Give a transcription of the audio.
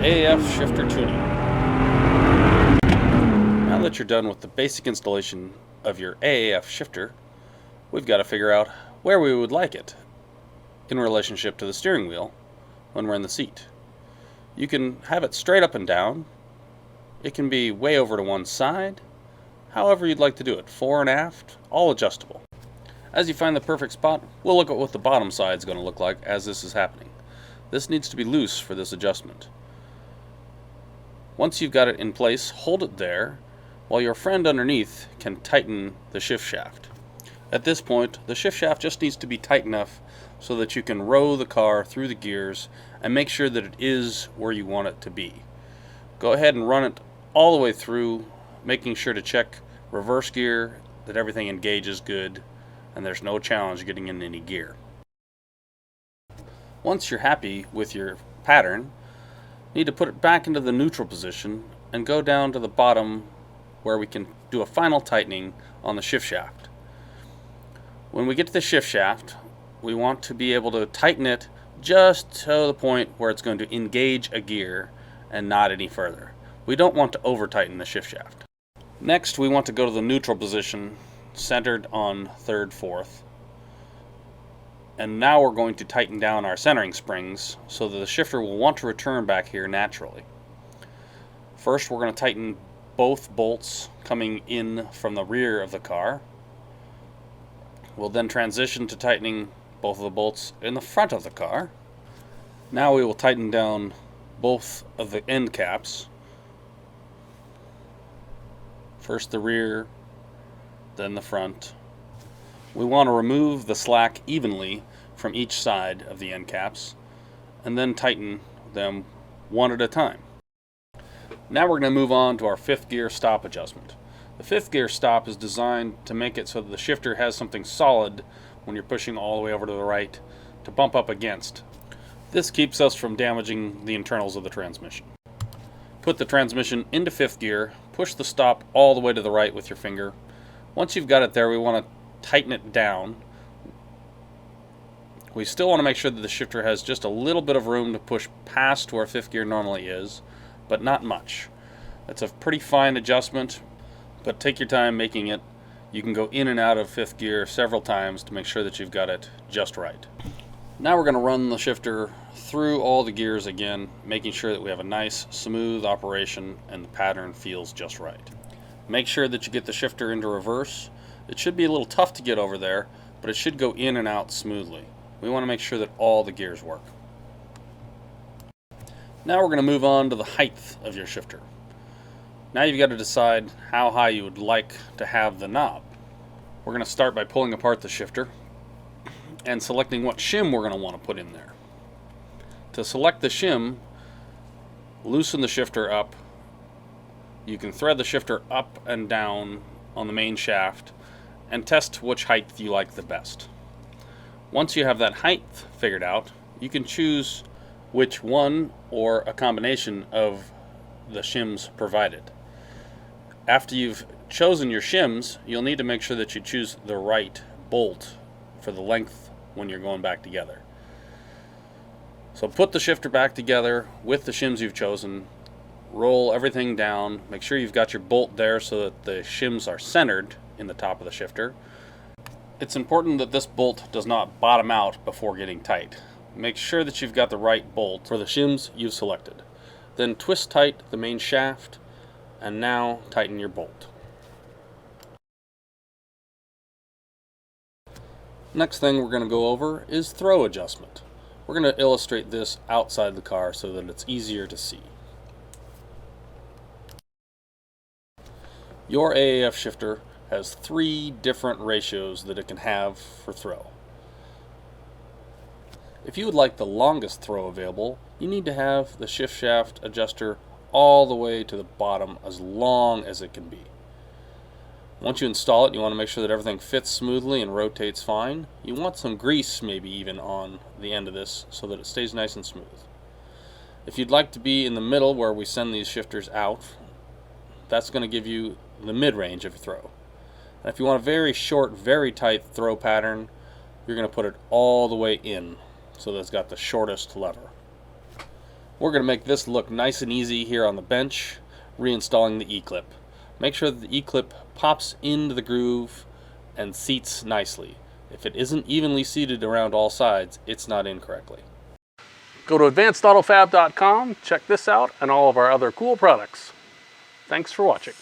AAF Shifter tuning. Now that you're done with the basic installation of your AAF shifter, we've got to figure out where we would like it in relationship to the steering wheel when we're in the seat. You can have it straight up and down. It can be way over to one side. However you'd like to do it, fore and aft, all adjustable. As you find the perfect spot, we'll look at what the bottom side is going to look like as this is happening. This needs to be loose for this adjustment. Once you've got it in place, hold it there while your friend underneath can tighten the shift shaft. At this point, the shift shaft just needs to be tight enough so that you can row the car through the gears and make sure that it is where you want it to be. Go ahead and run it all the way through, making sure to check reverse gear, that everything engages good, and there's no challenge getting in any gear. Once you're happy with your pattern, you need to put it back into the neutral position and go down to the bottom where we can do a final tightening on the shift shaft. When we get to the shift shaft, we want to be able to tighten it just to the point where it's going to engage a gear and not any further. We don't want to over tighten the shift shaft. Next, we want to go to the neutral position centered on 3rd, 4th. And now we're going to tighten down our centering springs so that the shifter will want to return back here naturally. First, we're going to tighten both bolts coming in from the rear of the car. We'll then transition to tightening both of the bolts in the front of the car. Now we will tighten down both of the end caps. First the rear, then the front. We want to remove the slack evenly from each side of the end caps and then tighten them one at a time. Now we're going to move on to our 5th gear stop adjustment. The 5th gear stop is designed to make it so that the shifter has something solid when you're pushing all the way over to the right to bump up against. This keeps us from damaging the internals of the transmission. Put the transmission into 5th gear, push the stop all the way to the right with your finger. Once you've got it there, we want to tighten it down. We still want to make sure that the shifter has just a little bit of room to push past where 5th gear normally is, but not much. It's a pretty fine adjustment, but take your time making it. You can go in and out of 5th gear several times to make sure that you've got it just right. Now we're going to run the shifter through all the gears again, making sure that we have a nice smooth operation and the pattern feels just right. Make sure that you get the shifter into reverse. It should be a little tough to get over there, but it should go in and out smoothly. We want to make sure that all the gears work. Now we're going to move on to the height of your shifter. Now you've got to decide how high you would like to have the knob. We're going to start by pulling apart the shifter and selecting what shim we're going to want to put in there. To select the shim, loosen the shifter up. You can thread the shifter up and down on the main shaft and test which height you like the best. Once you have that height figured out, you can choose which one or a combination of the shims provided. After you've chosen your shims, you'll need to make sure that you choose the right bolt for the length when you're going back together. So put the shifter back together with the shims you've chosen, roll everything down, make sure you've got your bolt there so that the shims are centered in the top of the shifter. It's important that this bolt does not bottom out before getting tight. Make sure that you've got the right bolt for the shims you've selected. Then twist tight the main shaft and now tighten your bolt. Next thing we're going to go over is throw adjustment. We're going to illustrate this outside the car so that it's easier to see. Your AAF shifter has 3 different ratios that it can have for throw. If you would like the longest throw available, you need to have the shift shaft adjuster all the way to the bottom as long as it can be. Once you install it, you want to make sure that everything fits smoothly and rotates fine. You want some grease maybe even on the end of this so that it stays nice and smooth. If you'd like to be in the middle where we send these shifters out, that's going to give you the mid-range of your throw. And if you want a very short, very tight throw pattern, you're going to put it all the way in so that it's got the shortest lever. We're going to make this look nice and easy here on the bench, reinstalling the E-clip. Make sure that the E-clip pops into the groove and seats nicely. If it isn't evenly seated around all sides, it's not in correctly. Go to advancedautofab.com, check this out and all of our other cool products. Thanks for watching.